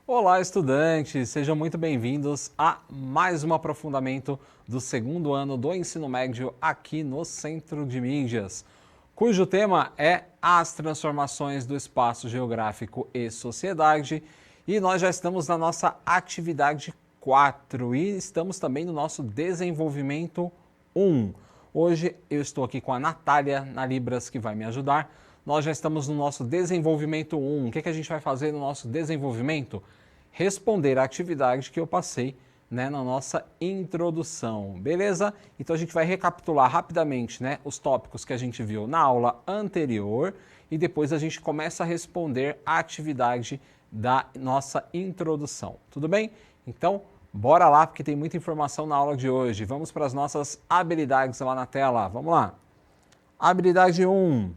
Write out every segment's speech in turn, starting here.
Olá, estudantes! Sejam muito bem-vindos a mais um aprofundamento do segundo ano do ensino médio aqui no Centro de Mídias, cujo tema é as transformações do espaço geográfico e sociedade. E nós já estamos na nossa atividade 4 e estamos também no nosso desenvolvimento 1. Hoje eu estou aqui com a Natália na Libras, que vai me ajudar. Nós já estamos no nosso desenvolvimento 1. O que a gente vai fazer no nosso desenvolvimento? Responder a atividade que eu passei na nossa introdução, beleza? Então a gente vai recapitular rapidamente os tópicos que a gente viu na aula anterior e depois a gente começa a responder a atividade da nossa introdução, tudo bem? Então, bora lá, porque tem muita informação na aula de hoje. Vamos para as nossas habilidades lá na tela, vamos lá. Habilidade 1.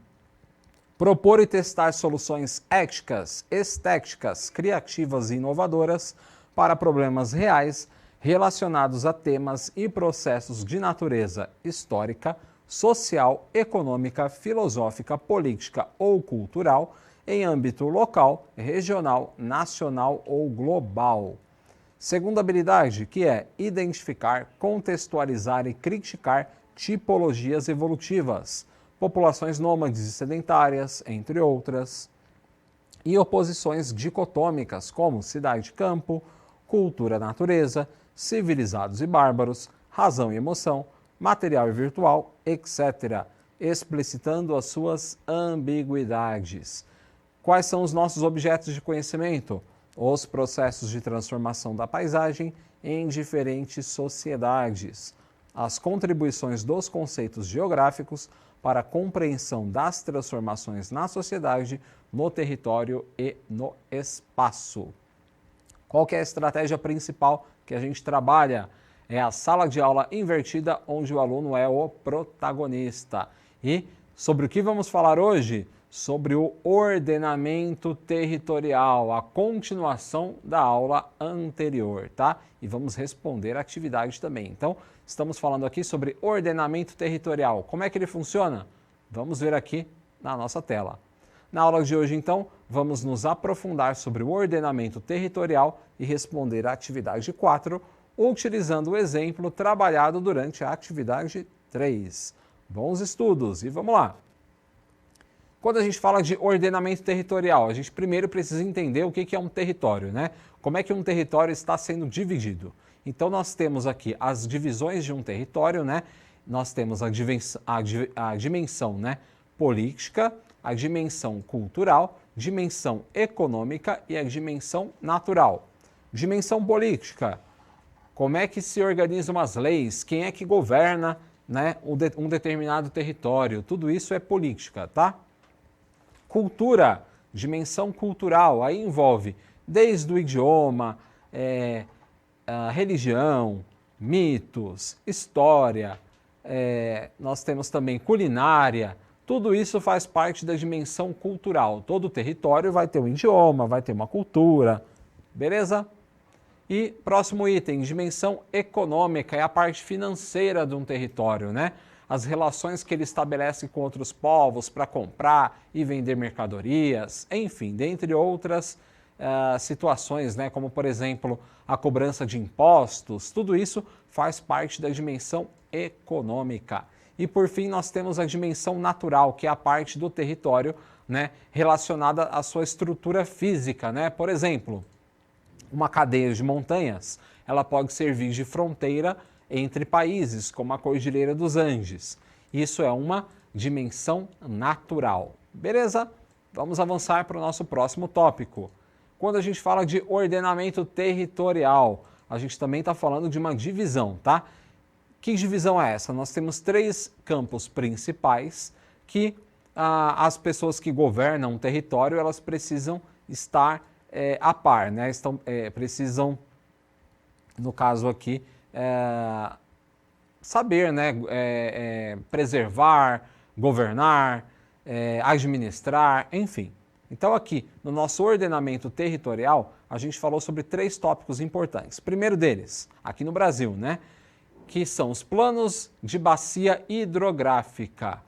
Propor e testar soluções éticas, estéticas, criativas e inovadoras para problemas reais relacionados a temas e processos de natureza histórica, social, econômica, filosófica, política ou cultural em âmbito local, regional, nacional ou global. Segunda habilidade, que é identificar, contextualizar e criticar tipologias evolutivas, populações nômades e sedentárias, entre outras, e oposições dicotômicas, como cidade-campo, cultura-natureza, civilizados e bárbaros, razão e emoção, material e virtual, etc., explicitando as suas ambiguidades. Quais são os nossos objetos de conhecimento? Os processos de transformação da paisagem em diferentes sociedades, as contribuições dos conceitos geográficos para a compreensão das transformações na sociedade, no território e no espaço. Qual que é a estratégia principal que a gente trabalha? É a sala de aula invertida, onde o aluno é o protagonista. E sobre o que vamos falar hoje? Sobre o ordenamento territorial, a continuação da aula anterior, tá? E vamos responder a atividade também. Então, estamos falando aqui sobre ordenamento territorial. Como é que ele funciona? Vamos ver aqui na nossa tela. Na aula de hoje, então, vamos nos aprofundar sobre o ordenamento territorial e responder a atividade 4, utilizando o exemplo trabalhado durante a atividade 3. Bons estudos e vamos lá! Quando a gente fala de ordenamento territorial, a gente primeiro precisa entender o que é um território, né? Como é que um território está sendo dividido. Então, nós temos aqui as divisões de um território, né? Nós temos a dimensão política, a dimensão cultural, dimensão econômica e a dimensão natural. Dimensão política, como é que se organizam as leis, quem é que governa um determinado território, tudo isso é política, tá? Cultura, dimensão cultural, aí envolve desde o idioma, a religião, mitos, história, nós temos também culinária, tudo isso faz parte da dimensão cultural. Todo território vai ter um idioma, vai ter uma cultura, beleza? E próximo item, dimensão econômica, é a parte financeira de um território, né? As relações que ele estabelece com outros povos para comprar e vender mercadorias, enfim, dentre outras situações, como por exemplo a cobrança de impostos, tudo isso faz parte da dimensão econômica. E por fim nós temos a dimensão natural, que é a parte do território relacionada à sua estrutura física, Por exemplo, uma cadeia de montanhas, ela pode servir de fronteira entre países, como a Cordilheira dos Andes. Isso é uma dimensão natural. Beleza? Vamos avançar para o nosso próximo tópico. Quando a gente fala de ordenamento territorial, a gente também está falando de uma divisão, tá? Que divisão é essa? Nós temos 3 campos principais que as pessoas que governam um território, elas precisam estar a par, precisam, no caso aqui, saber, preservar, governar, administrar, enfim. Então aqui, no nosso ordenamento territorial, a gente falou sobre 3 tópicos importantes. Primeiro deles, aqui no Brasil, que são os planos de bacia hidrográfica.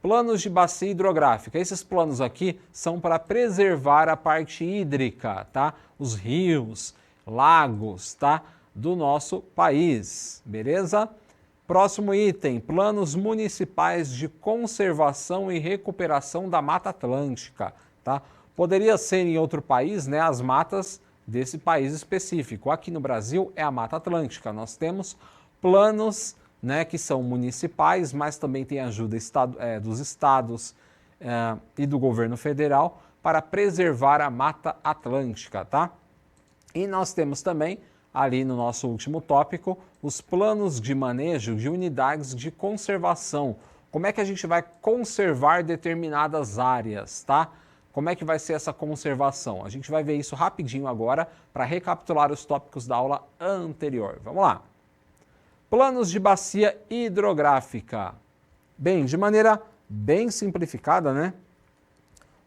Planos de bacia hidrográfica. Esses planos aqui são para preservar a parte hídrica, tá? Os rios, lagos, tá? Do nosso país, beleza? Próximo item, planos municipais de conservação e recuperação da Mata Atlântica, tá? Poderia ser em outro país, né, as matas desse país específico. Aqui no Brasil é a Mata Atlântica. Nós temos planos, né, que são municipais, mas também tem ajuda dos estados e do governo federal para preservar a Mata Atlântica, tá? E nós temos também, ali no nosso último tópico, os planos de manejo de unidades de conservação. Como é que a gente vai conservar determinadas áreas, tá? Como é que vai ser essa conservação? A gente vai ver isso rapidinho agora para recapitular os tópicos da aula anterior. Vamos lá. Planos de bacia hidrográfica. Bem, de maneira bem simplificada, né?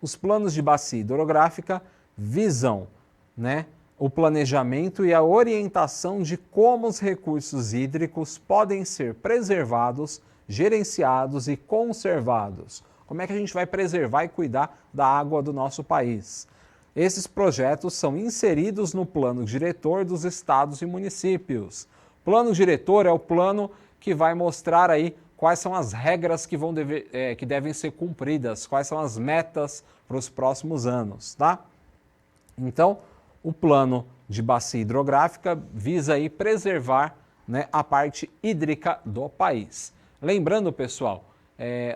Os planos de bacia hidrográfica visam, né, o planejamento e a orientação de como os recursos hídricos podem ser preservados, gerenciados e conservados. Como é que a gente vai preservar e cuidar da água do nosso país? Esses projetos são inseridos no plano diretor dos estados e municípios. Plano diretor é o plano que vai mostrar aí quais são as regras que que devem ser cumpridas, quais são as metas para os próximos anos, tá? Então, o plano de bacia hidrográfica visa aí preservar, né, a parte hídrica do país. Lembrando, pessoal,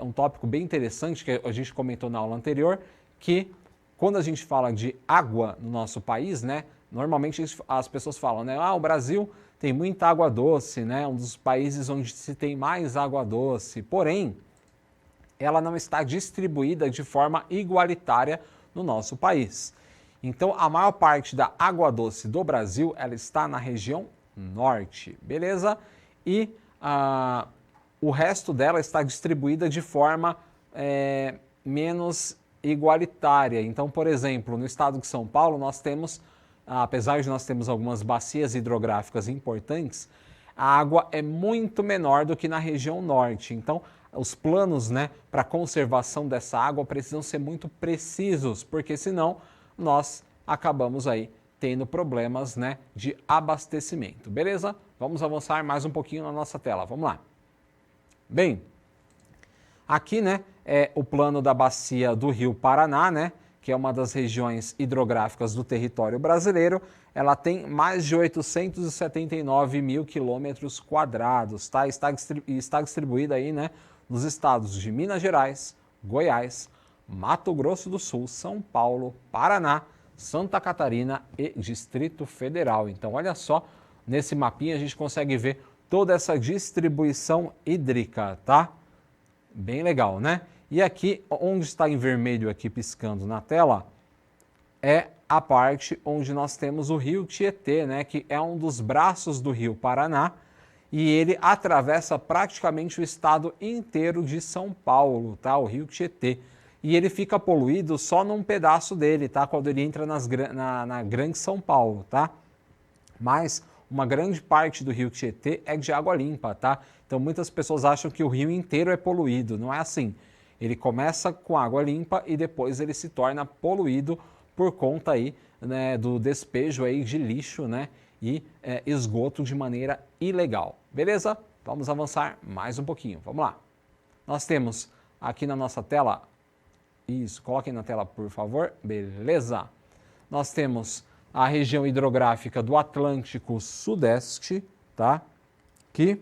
um tópico bem interessante que a gente comentou na aula anterior, que quando a gente fala de água no nosso país, né, normalmente as pessoas falam, né, o Brasil tem muita água doce, né, um dos países onde se tem mais água doce, porém, ela não está distribuída de forma igualitária no nosso país. Então, a maior parte da água doce do Brasil, ela está na região norte, beleza? E o resto dela está distribuída de forma menos igualitária. Então, por exemplo, no estado de São Paulo, nós temos, apesar de nós termos algumas bacias hidrográficas importantes, a água é muito menor do que na região norte. Então, os planos, né, para conservação dessa água precisam ser muito precisos, porque senão nós acabamos aí tendo problemas, né, de abastecimento. Beleza? Vamos avançar mais um pouquinho na nossa tela. Vamos lá. Bem, aqui, né, é o plano da bacia do Rio Paraná, né, que é uma das regiões hidrográficas do território brasileiro. Ela tem mais de 879 mil quilômetros quadrados, tá? Está distribuída aí, né, nos estados de Minas Gerais, Goiás, Mato Grosso do Sul, São Paulo, Paraná, Santa Catarina e Distrito Federal. Então, olha só, nesse mapinha a gente consegue ver toda essa distribuição hídrica, tá? Bem legal, né? E aqui, onde está em vermelho aqui piscando na tela, é a parte onde nós temos o rio Tietê, né? Que é um dos braços do rio Paraná e ele atravessa praticamente o estado inteiro de São Paulo, tá? O rio Tietê. E ele fica poluído só num pedaço dele, tá? Quando ele entra na Grande São Paulo, tá? Mas uma grande parte do rio Tietê é de água limpa, tá? Então muitas pessoas acham que o rio inteiro é poluído. Não é assim. Ele começa com água limpa e depois ele se torna poluído por conta aí, né, do despejo aí de lixo, né, e esgoto de maneira ilegal. Beleza? Vamos avançar mais um pouquinho. Vamos lá. Nós temos aqui na nossa tela, isso, coloquem na tela por favor, beleza? Nós temos a região hidrográfica do Atlântico Sudeste, tá? Que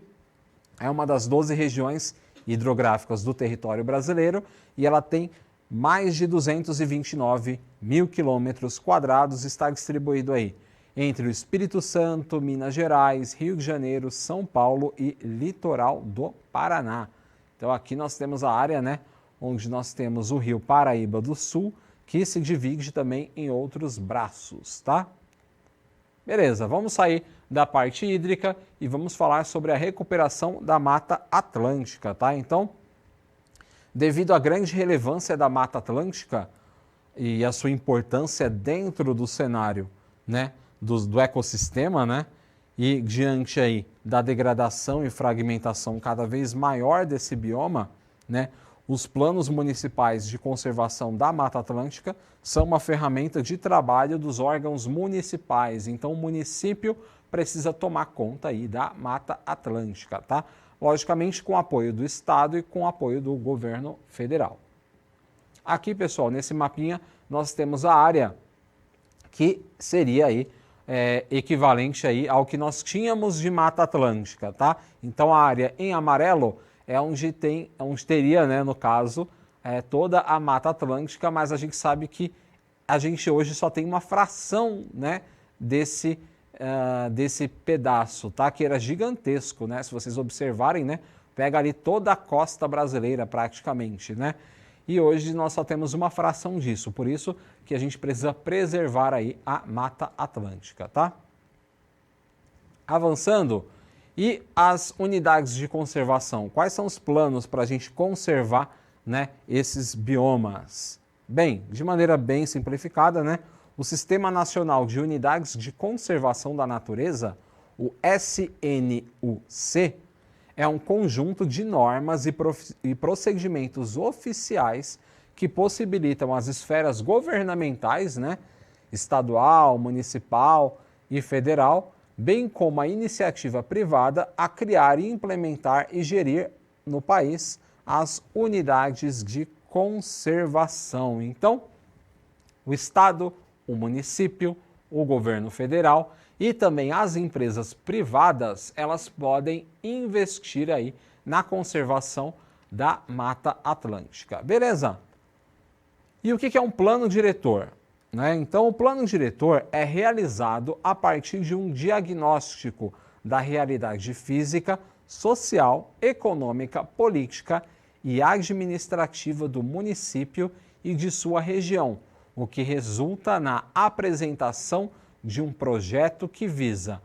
é uma das 12 regiões hidrográficas do território brasileiro e ela tem mais de 229 mil quilômetros quadrados, está distribuído aí entre o Espírito Santo, Minas Gerais, Rio de Janeiro, São Paulo e litoral do Paraná. Então aqui nós temos a área, né, onde nós temos o rio Paraíba do Sul, que se divide também em outros braços, tá? Beleza, vamos sair da parte hídrica e vamos falar sobre a recuperação da Mata Atlântica, tá? Então, devido à grande relevância da Mata Atlântica e a sua importância dentro do cenário, né, do ecossistema, né, e diante aí da degradação e fragmentação cada vez maior desse bioma, né, Os planos municipais de conservação da Mata Atlântica são uma ferramenta de trabalho dos órgãos municipais. Então, o município precisa tomar conta aí da Mata Atlântica, tá? Logicamente, com apoio do Estado e com apoio do governo federal. Aqui, pessoal, nesse mapinha, nós temos a área que seria aí equivalente aí ao que nós tínhamos de Mata Atlântica, tá? Então, a área em amarelo é onde teria, né, no caso, toda a Mata Atlântica, mas a gente sabe que a gente hoje só tem uma fração, né, desse pedaço, tá? Que era gigantesco, né? Se vocês observarem, né, pega ali toda a costa brasileira praticamente, né? E hoje nós só temos uma fração disso, por isso que a gente precisa preservar aí a Mata Atlântica, tá? Avançando, e as unidades de conservação? Quais são os planos para a gente conservar, né, esses biomas? Bem, de maneira bem simplificada, né, o Sistema Nacional de Unidades de Conservação da Natureza, o SNUC, é um conjunto de normas e procedimentos oficiais que possibilitam as esferas governamentais, né, estadual, municipal e federal, bem como a iniciativa privada, a criar e implementar e gerir no país as unidades de conservação. Então, o Estado, o município, o governo federal e também as empresas privadas, elas podem investir aí na conservação da Mata Atlântica. Beleza? E o que é um plano diretor? Então, o plano diretor é realizado a partir de um diagnóstico da realidade física, social, econômica, política e administrativa do município e de sua região, o que resulta na apresentação de um projeto que visa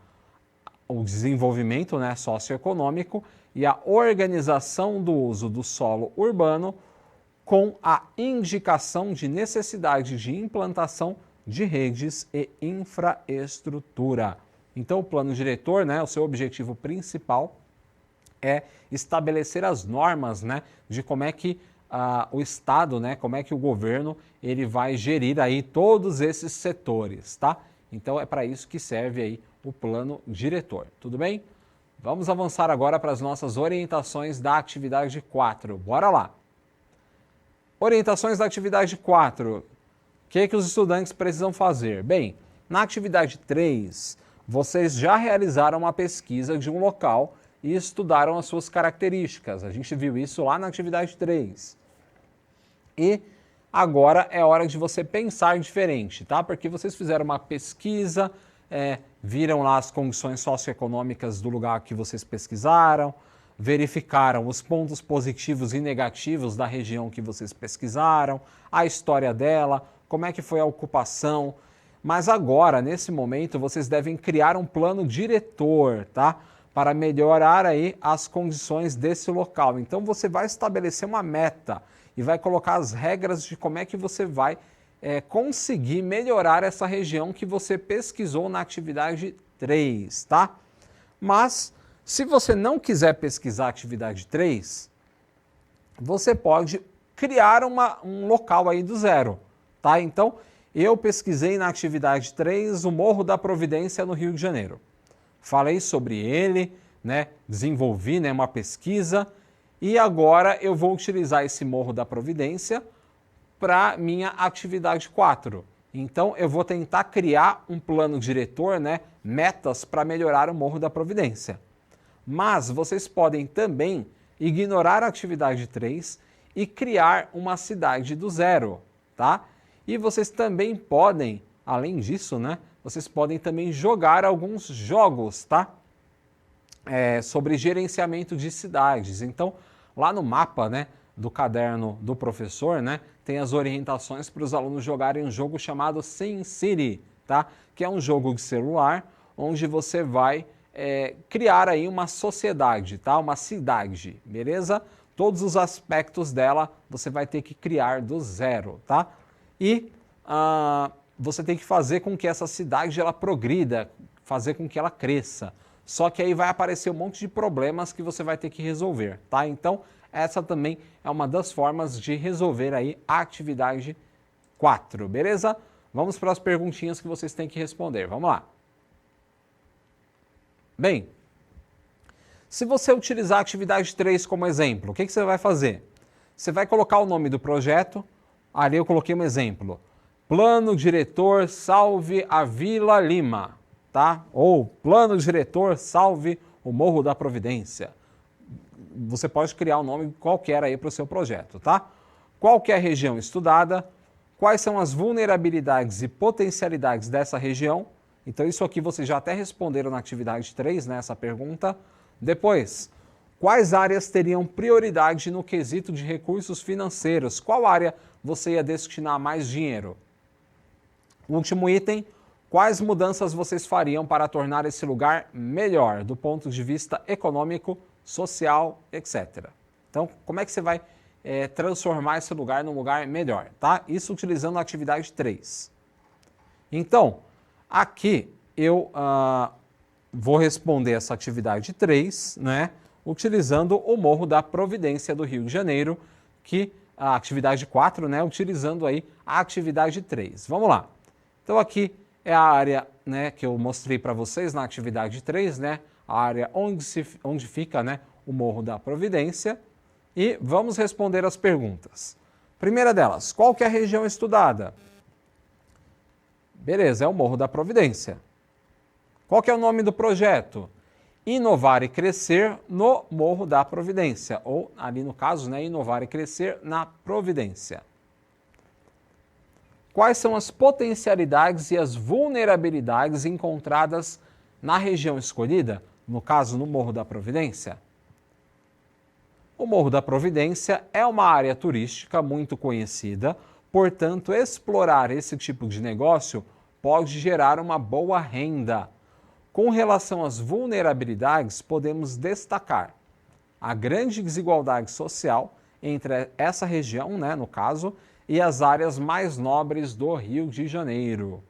o desenvolvimento, né, socioeconômico e a organização do uso do solo urbano com a indicação de necessidade de implantação de redes e infraestrutura. Então, o plano diretor, né, o seu objetivo principal é estabelecer as normas, né, de como é que o Estado, né, como é que o governo ele vai gerir aí todos esses setores, tá? Então, é para isso que serve aí o plano diretor, tudo bem? Vamos avançar agora para as nossas orientações da atividade 4. Bora lá! Orientações da atividade 4. O que os estudantes precisam fazer? Bem, na atividade 3, vocês já realizaram uma pesquisa de um local e estudaram as suas características. A gente viu isso lá na atividade 3. E agora é hora de você pensar diferente, tá? Porque vocês fizeram uma pesquisa, viram lá as condições socioeconômicas do lugar que vocês pesquisaram, verificaram os pontos positivos e negativos da região que vocês pesquisaram, a história dela, como é que foi a ocupação. Mas agora, nesse momento, vocês devem criar um plano diretor, tá? Para melhorar aí as condições desse local. Então, você vai estabelecer uma meta e vai colocar as regras de como é que você vai conseguir melhorar essa região que você pesquisou na atividade 3, tá? Mas, se você não quiser pesquisar a atividade 3, você pode criar um local aí do zero, tá? Então, eu pesquisei na atividade 3 o Morro da Providência no Rio de Janeiro. Falei sobre ele, né? Desenvolvi, né, uma pesquisa e agora eu vou utilizar esse Morro da Providência para minha atividade 4. Então, eu vou tentar criar um plano diretor, né, metas para melhorar o Morro da Providência. Mas vocês podem também ignorar a atividade 3 e criar uma cidade do zero, tá? E vocês também podem, além disso, né, vocês podem também jogar alguns jogos, tá? Sobre gerenciamento de cidades. Então, lá no mapa, né, do caderno do professor, né, tem as orientações para os alunos jogarem um jogo chamado SimCity, tá? Que é um jogo de celular onde você vai criar aí uma sociedade, tá? Uma cidade, beleza? Todos os aspectos dela você vai ter que criar do zero, tá? E você tem que fazer com que essa cidade ela progrida, fazer com que ela cresça. Só que aí vai aparecer um monte de problemas que você vai ter que resolver, tá? Então, essa também é uma das formas de resolver aí a atividade 4, beleza? Vamos para as perguntinhas que vocês têm que responder, vamos lá. Bem, se você utilizar a atividade 3 como exemplo, o que você vai fazer? Você vai colocar o nome do projeto, ali eu coloquei um exemplo, Plano Diretor Salve a Vila Lima, tá? Ou Plano Diretor Salve o Morro da Providência. Você pode criar um nome qualquer aí para o seu projeto, tá? Qual que é a região estudada? Quais são as vulnerabilidades e potencialidades dessa região? Então isso aqui vocês já até responderam na atividade 3, né, essa pergunta. Depois, quais áreas teriam prioridade no quesito de recursos financeiros? Qual área você ia destinar mais dinheiro? Último item, quais mudanças vocês fariam para tornar esse lugar melhor do ponto de vista econômico, social, etc. Então, como é que você vai transformar esse lugar num lugar melhor, tá? Isso utilizando a atividade 3. Então, aqui eu vou responder essa atividade 3, né? Utilizando o Morro da Providência do Rio de Janeiro, que a atividade 4, né? Utilizando aí a atividade 3. Vamos lá. Então aqui é a área, né, que eu mostrei para vocês na atividade 3, né, a área onde fica, né, o Morro da Providência. E vamos responder as perguntas. Primeira delas, qual que é a região estudada? Beleza, é o Morro da Providência. Qual que é o nome do projeto? Inovar e Crescer no Morro da Providência. Ou, ali no caso, né, Inovar e Crescer na Providência. Quais são as potencialidades e as vulnerabilidades encontradas na região escolhida, no caso no Morro da Providência? O Morro da Providência é uma área turística muito conhecida, portanto, explorar esse tipo de negócio pode gerar uma boa renda. Com relação às vulnerabilidades, podemos destacar a grande desigualdade social entre essa região, né, no caso, e as áreas mais nobres do Rio de Janeiro.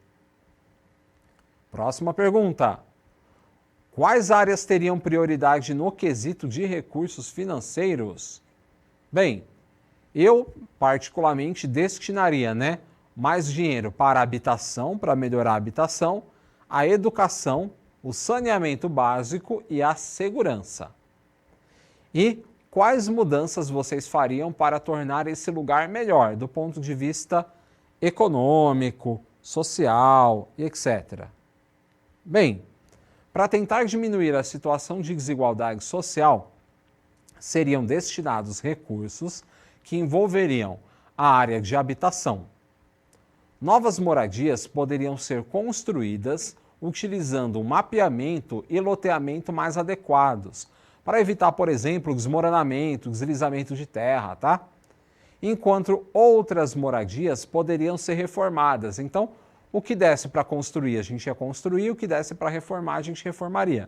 Próxima pergunta. Quais áreas teriam prioridade no quesito de recursos financeiros? Bem, eu particularmente destinaria, né, mais dinheiro para a habitação, para melhorar a habitação, a educação, o saneamento básico e a segurança. E quais mudanças vocês fariam para tornar esse lugar melhor, do ponto de vista econômico, social e etc. Bem, para tentar diminuir a situação de desigualdade social, seriam destinados recursos que envolveriam a área de habitação. Novas moradias poderiam ser construídas utilizando um mapeamento e loteamento mais adequados, para evitar, por exemplo, desmoronamento, deslizamento de terra, tá? Enquanto outras moradias poderiam ser reformadas. Então, o que desse para construir, a gente ia construir, o que desse para reformar, a gente reformaria.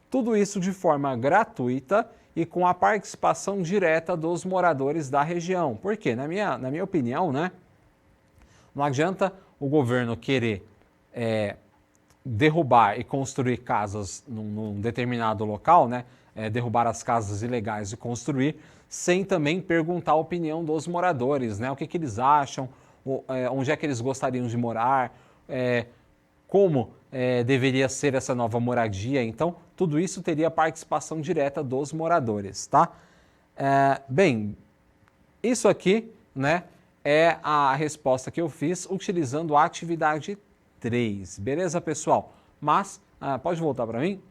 Tudo isso de forma gratuita e com a participação direta dos moradores da região. Por quê? Na minha opinião, né? Não adianta o governo querer derrubar e construir casas num determinado local, né? Derrubar as casas ilegais e construir, sem também perguntar a opinião dos moradores, né? O que eles acham, onde é que eles gostariam de morar, como deveria ser essa nova moradia. Então, tudo isso teria participação direta dos moradores, tá? Bem, isso aqui, né, é a resposta que eu fiz utilizando a atividade 3. Beleza, pessoal? Mas, pode voltar para mim?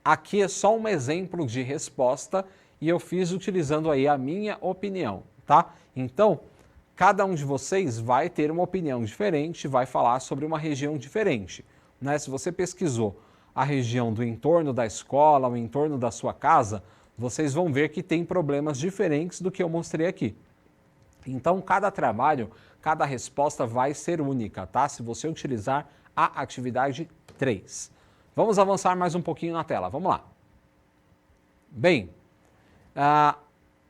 Aqui é só um exemplo de resposta e eu fiz utilizando aí a minha opinião, tá? Então, cada um de vocês vai ter uma opinião diferente, vai falar sobre uma região diferente, né? Se você pesquisou a região do entorno da escola, o entorno da sua casa, vocês vão ver que tem problemas diferentes do que eu mostrei aqui. Então, cada trabalho, cada resposta vai ser única, tá? Se você utilizar a atividade 3. Vamos avançar mais um pouquinho na tela, vamos lá. Bem,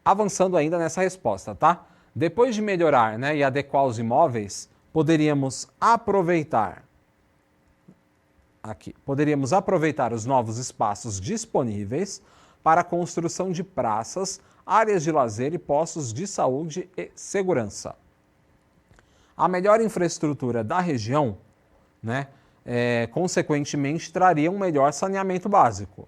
avançando ainda nessa resposta, tá? Depois de melhorar, né, e adequar os imóveis, poderíamos aproveitar os novos espaços disponíveis para a construção de praças, áreas de lazer e postos de saúde e segurança. A melhor infraestrutura da região, né, consequentemente, traria um melhor saneamento básico.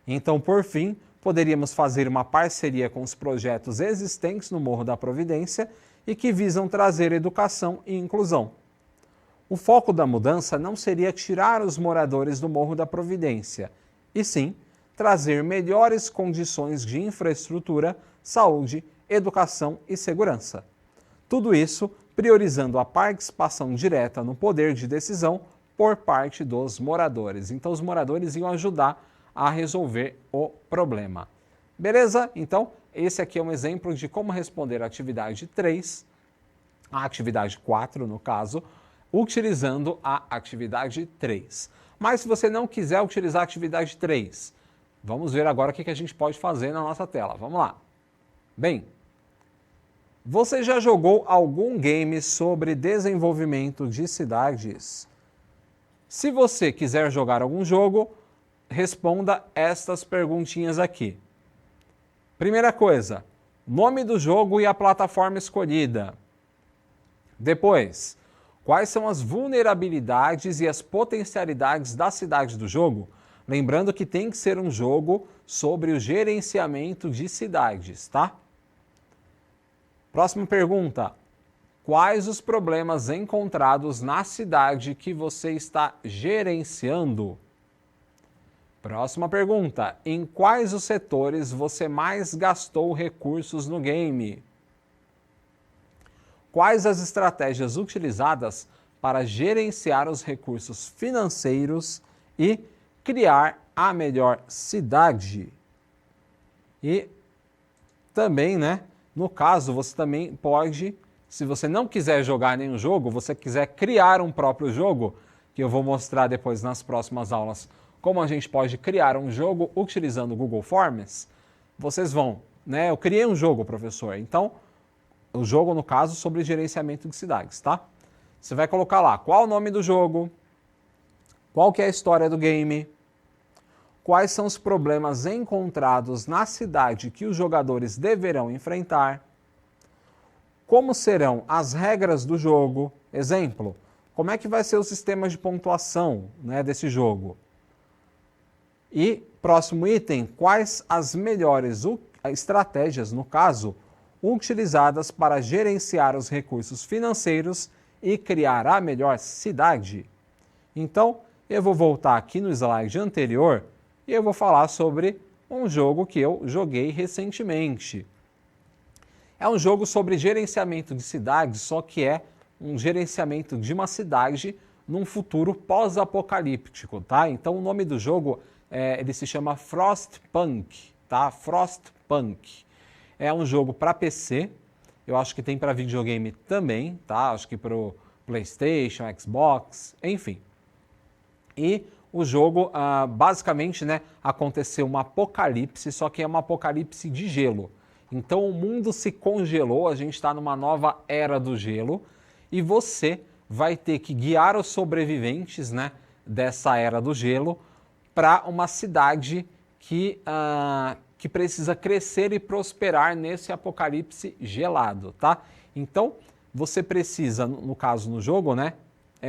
Então, por fim, poderíamos fazer uma parceria com os projetos existentes no Morro da Providência e que visam trazer educação e inclusão. O foco da mudança não seria tirar os moradores do Morro da Providência, e sim trazer melhores condições de infraestrutura, saúde, educação e segurança. Tudo isso priorizando a participação direta no poder de decisão por parte dos moradores. Então, os moradores iam ajudar a resolver o problema. Beleza? Então, esse aqui é um exemplo de como responder a atividade 3, a atividade 4, no caso, utilizando a atividade 3. Mas se você não quiser utilizar a atividade 3, vamos ver agora o que a gente pode fazer na nossa tela. Vamos lá. Bem, você já jogou algum game sobre desenvolvimento de cidades? Se você quiser jogar algum jogo, responda estas perguntinhas aqui. Primeira coisa, nome do jogo e a plataforma escolhida. Depois, quais são as vulnerabilidades e as potencialidades da cidade do jogo? Lembrando que tem que ser um jogo sobre o gerenciamento de cidades, tá? Próxima pergunta. Quais os problemas encontrados na cidade que você está gerenciando? Próxima pergunta. Em quais os setores você mais gastou recursos no game? Quais as estratégias utilizadas para gerenciar os recursos financeiros e criar a melhor cidade? E também, né? No caso, você também pode, se você não quiser jogar nenhum jogo, você quiser criar um próprio jogo, que eu vou mostrar depois nas próximas aulas, como a gente pode criar um jogo utilizando o Google Forms, vocês vão, né? Eu criei um jogo, professor, então, o jogo, no caso, sobre gerenciamento de cidades, tá? Você vai colocar lá qual o nome do jogo, qual que é a história do game, quais são os problemas encontrados na cidade que os jogadores deverão enfrentar, como serão as regras do jogo, exemplo, como é que vai ser o sistema de pontuação, né, desse jogo. E, próximo item, quais as melhores estratégias, no caso, utilizadas para gerenciar os recursos financeiros e criar a melhor cidade. Então, eu vou voltar aqui no slide anterior e eu vou falar sobre um jogo que eu joguei recentemente. É um jogo sobre gerenciamento de cidades, só que é um gerenciamento de uma cidade num futuro pós-apocalíptico, tá? Então o nome do jogo ele se chama Frostpunk, tá? Frostpunk. É um jogo para PC, eu acho que tem para videogame também, tá? Acho que para o PlayStation, Xbox, enfim. E o jogo, basicamente, né, aconteceu um apocalipse, só que é um apocalipse de gelo. Então o mundo se congelou, a gente está numa nova era do gelo e você vai ter que guiar os sobreviventes, né, dessa era do gelo para uma cidade que precisa crescer e prosperar nesse apocalipse gelado, tá? Então você precisa, no caso no jogo, né,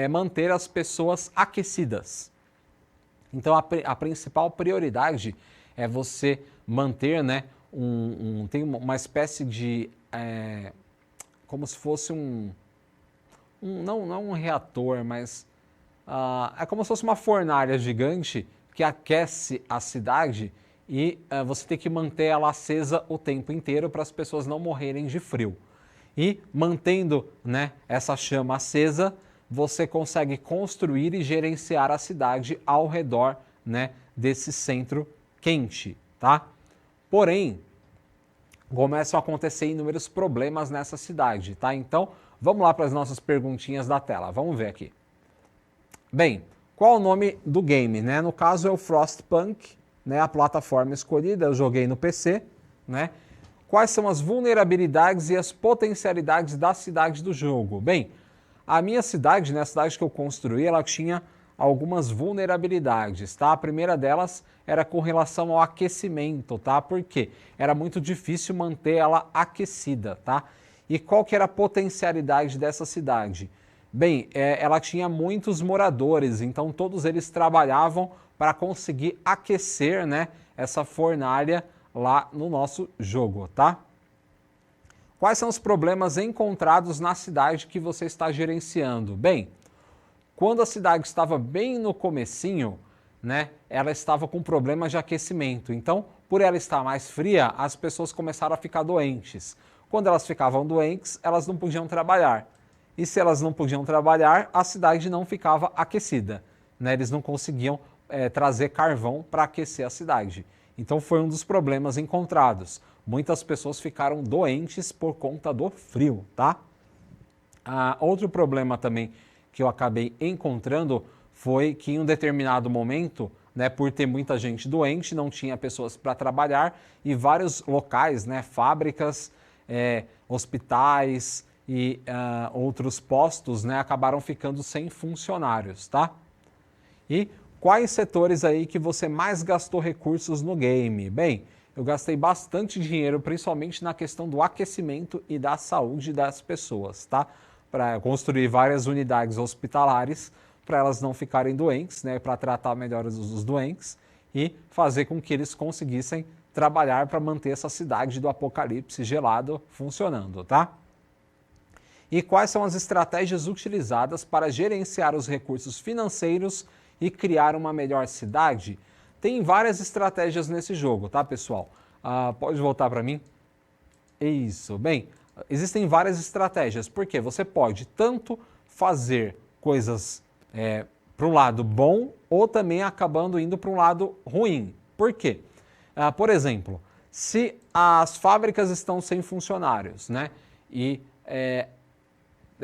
manter as pessoas aquecidas. Então a principal prioridade é você manter, né, tem uma espécie de, como se fosse não um reator, mas é como se fosse uma fornalha gigante que aquece a cidade e você tem que manter ela acesa o tempo inteiro para as pessoas não morrerem de frio. E mantendo, né, essa chama acesa, você consegue construir e gerenciar a cidade ao redor, né, desse centro quente, tá? Porém, começam a acontecer inúmeros problemas nessa cidade, tá? Então, vamos lá para as nossas perguntinhas da tela. Vamos ver aqui. Bem, qual o nome do game, né? No caso é o Frostpunk, né? A plataforma escolhida, eu joguei no PC, né? Quais são as vulnerabilidades e as potencialidades da cidade do jogo? Bem, a minha cidade, né, a cidade que eu construí, ela tinha algumas vulnerabilidades, tá? A primeira delas era com relação ao aquecimento, tá? Porque era muito difícil manter ela aquecida, tá? E qual que era a potencialidade dessa cidade? Bem, ela tinha muitos moradores, então todos eles trabalhavam para conseguir aquecer, né, essa fornalha lá no nosso jogo, tá? Quais são os problemas encontrados na cidade que você está gerenciando? Bem, quando a cidade estava bem no comecinho, né, ela estava com problemas de aquecimento. Então, por ela estar mais fria, as pessoas começaram a ficar doentes. Quando elas ficavam doentes, elas não podiam trabalhar. E se elas não podiam trabalhar, a cidade não ficava aquecida, né? Eles não conseguiam trazer carvão para aquecer a cidade. Então foi um dos problemas encontrados. Muitas pessoas ficaram doentes por conta do frio, tá? Outro problema também que eu acabei encontrando foi que em um determinado momento, né, por ter muita gente doente, não tinha pessoas para trabalhar e vários locais, né, fábricas, hospitais e outros postos, né, acabaram ficando sem funcionários, tá? E quais setores aí que você mais gastou recursos no game? Bem, eu gastei bastante dinheiro, principalmente na questão do aquecimento e da saúde das pessoas, tá? Para construir várias unidades hospitalares para elas não ficarem doentes, né? Para tratar melhor os doentes e fazer com que eles conseguissem trabalhar para manter essa cidade do apocalipse gelado funcionando, tá? E quais são as estratégias utilizadas para gerenciar os recursos financeiros e criar uma melhor cidade? Tem várias estratégias nesse jogo, tá, pessoal? Pode voltar para mim? Isso. Bem, existem várias estratégias, porque você pode tanto fazer coisas para um lado bom ou também acabando indo para um lado ruim. Por quê? Por exemplo, se as fábricas estão sem funcionários, né, e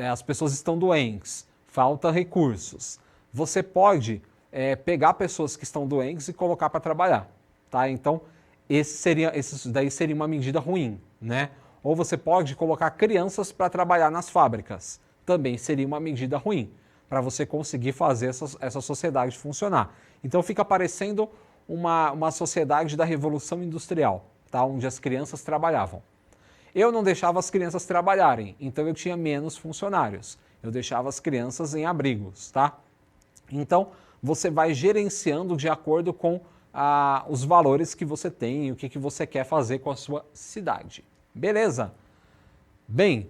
as pessoas estão doentes, falta recursos, você pode pegar pessoas que estão doentes e colocar para trabalhar, tá? Então, esse daí seria uma medida ruim, né? Ou você pode colocar crianças para trabalhar nas fábricas, também seria uma medida ruim, para você conseguir fazer essa sociedade funcionar. Então, fica parecendo uma sociedade da Revolução Industrial, tá? Onde as crianças trabalhavam. Eu não deixava as crianças trabalharem, então eu tinha menos funcionários. Eu deixava as crianças em abrigos, tá? Então, você vai gerenciando de acordo com os valores que você tem e o que você quer fazer com a sua cidade. Beleza? Bem,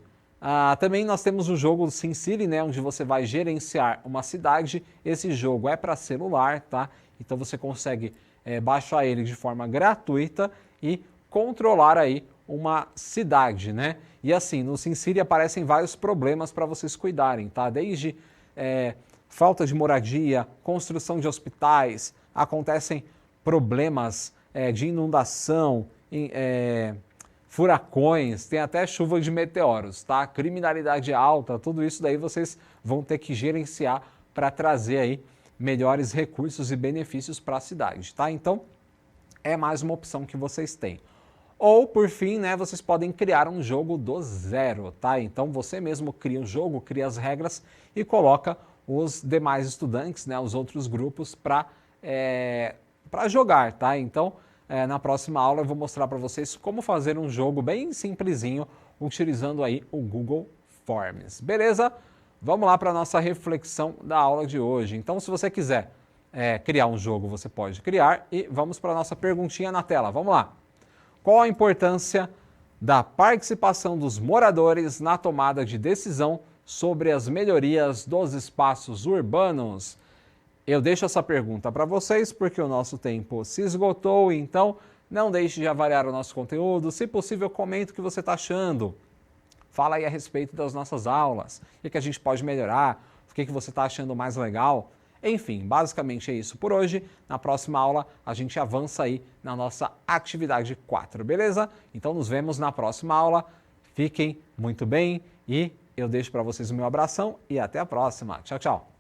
também nós temos o jogo SimCity, né, onde você vai gerenciar uma cidade. Esse jogo é para celular, tá? Então você consegue baixar ele de forma gratuita e controlar aí uma cidade, né? E assim, no SimCity aparecem vários problemas para vocês cuidarem, tá? Desde falta de moradia, construção de hospitais, acontecem problemas de inundação, furacões, tem até chuva de meteoros, tá? Criminalidade alta, tudo isso daí vocês vão ter que gerenciar para trazer aí melhores recursos e benefícios para a cidade, tá? Então, é mais uma opção que vocês têm. Ou, por fim, né, vocês podem criar um jogo do zero, tá? Então, você mesmo cria um jogo, cria as regras e coloca os demais estudantes, né, os outros grupos para jogar, tá? Então, na próxima aula eu vou mostrar para vocês como fazer um jogo bem simplesinho utilizando aí o Google Forms. Beleza? Vamos lá para a nossa reflexão da aula de hoje. Então, se você quiser criar um jogo, você pode criar e vamos para a nossa perguntinha na tela. Vamos lá. Qual a importância da participação dos moradores na tomada de decisão sobre as melhorias dos espaços urbanos? Eu deixo essa pergunta para vocês porque o nosso tempo se esgotou, então não deixe de avaliar o nosso conteúdo. Se possível, comente o que você está achando. Fala aí a respeito das nossas aulas, o que a gente pode melhorar, o que você está achando mais legal. Enfim, basicamente é isso por hoje. Na próxima aula a gente avança aí na nossa atividade 4, beleza? Então nos vemos na próxima aula. Fiquem muito bem e eu deixo para vocês o meu abração e até a próxima. Tchau, tchau.